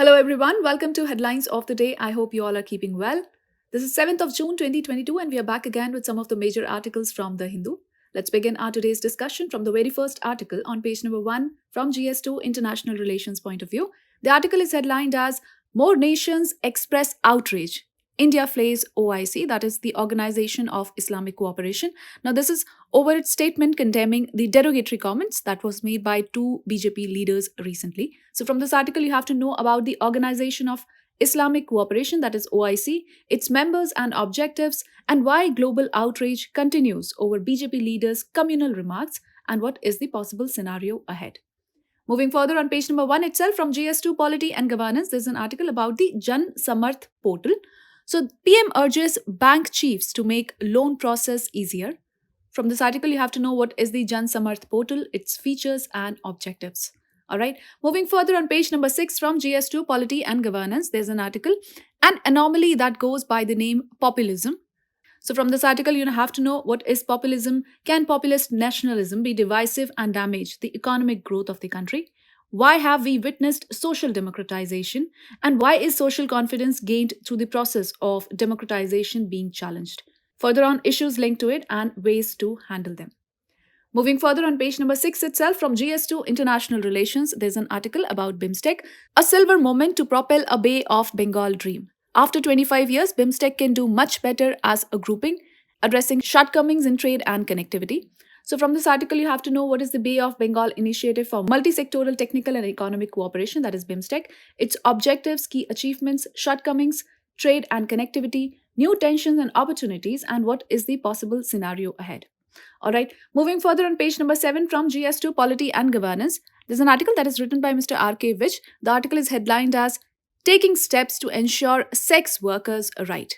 Hello everyone, welcome to Headlines of the Day. I hope you all are keeping well. This is 7th of June 2022 and we are back again with some of the major articles from The Hindu. Let's begin our today's discussion from the very first article on page number 1 from GS2 International Relations point of view. The article is headlined as More Nations Express Outrage. India flays OIC, that is the Organization of Islamic Cooperation. Now this is over its statement condemning the derogatory comments that was made by two BJP leaders recently. So from this article, you have to know about the Organization of Islamic Cooperation, that is OIC, its members and objectives, and why global outrage continues over BJP leaders' communal remarks, and what is the possible scenario ahead. Moving further on page number 1 itself from GS2 Polity and Governance, there's an article about the Jan Samarth portal. So PM urges bank chiefs to make loan process easier. From this article, you have to know what is the Jan Samarth portal, its features and objectives. All right. Moving further on page number 6 from GS2 Polity and Governance, there's an article, an anomaly that goes by the name populism. So from this article, you have to know what is populism. Can populist nationalism be divisive and damage the economic growth of the country? Why have we witnessed social democratization? And why is social confidence gained through the process of democratization being challenged? Further on, issues linked to it and ways to handle them. Moving further on page number 6 itself from GS2 International Relations, there's an article about BIMSTEC, a silver moment to propel a Bay of Bengal dream. After 25 years, BIMSTEC can do much better as a grouping, addressing shortcomings in trade and connectivity. So from this article, you have to know what is the Bay of Bengal Initiative for Multi-Sectoral Technical and Economic Cooperation, that is BIMSTEC, its objectives, key achievements, shortcomings, trade and connectivity, new tensions and opportunities, and what is the possible scenario ahead. All right, moving further on page number 7 from GS2 Polity and Governance, there's an article that is written by Mr. R.K. Vich. The article is headlined as Taking Steps to Ensure Sex Workers' Right.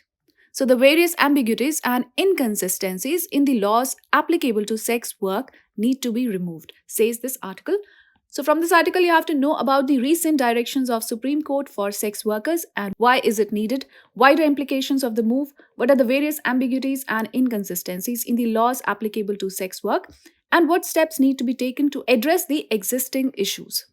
So the various ambiguities and inconsistencies in the laws applicable to sex work need to be removed, says this article. So from this article, you have to know about the recent directions of Supreme Court for sex workers and why is it needed, wider implications of the move, what are the various ambiguities and inconsistencies in the laws applicable to sex work, and what steps need to be taken to address the existing issues.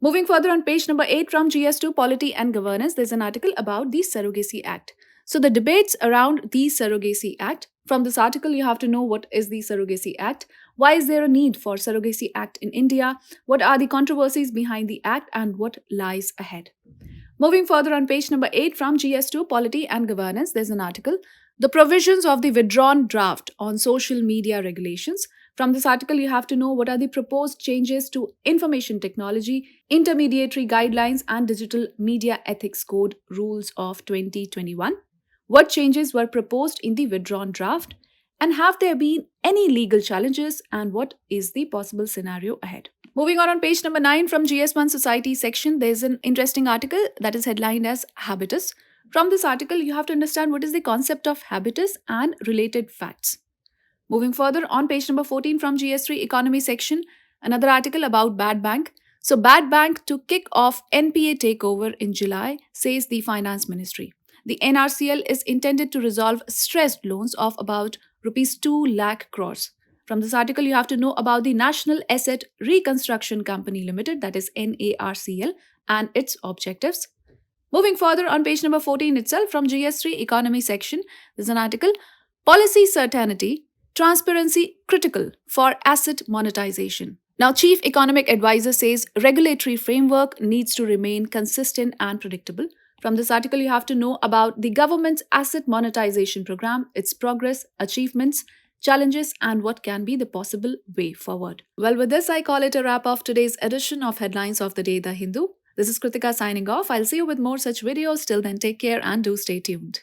Moving further on page number 8 from GS2 Polity and Governance, there's an article about the Surrogacy Act. So the debates around the Surrogacy Act, from this article you have to know what is the Surrogacy Act, why is there a need for Surrogacy Act in India, what are the controversies behind the Act and what lies ahead. Moving further on page number 8 from GS2 Polity and Governance, there's an article, the provisions of the withdrawn draft on social media regulations. From this article, you have to know what are the proposed changes to information technology, intermediary guidelines and digital media ethics code rules of 2021. What changes were proposed in the withdrawn draft? And have there been any legal challenges? And what is the possible scenario ahead? Moving on page number 9 from GS1 Society section, there's an interesting article that is headlined as Habitus. From this article, you have to understand what is the concept of habitus and related facts. Moving further on page number 14 from GS3 Economy section, another article about Bad Bank. So Bad Bank to kick off NPA takeover in July, says the Finance Ministry. The NRCL is intended to resolve stressed loans of about rupees 2 lakh crores. From this article, you have to know about the National Asset Reconstruction Company Limited, that is NARCL, and its objectives. Moving further on page number 14 itself from GS3 Economy section, there's an article, Policy Certainty, Transparency Critical for Asset Monetization. Now, Chief Economic Advisor says regulatory framework needs to remain consistent and predictable. From this article, you have to know about the government's asset monetization program, its progress, achievements, challenges, and what can be the possible way forward. Well, with this, I call it a wrap of today's edition of Headlines of the Day, The Hindu. This is Kritika signing off. I'll see you with more such videos. Till then, take care and do stay tuned.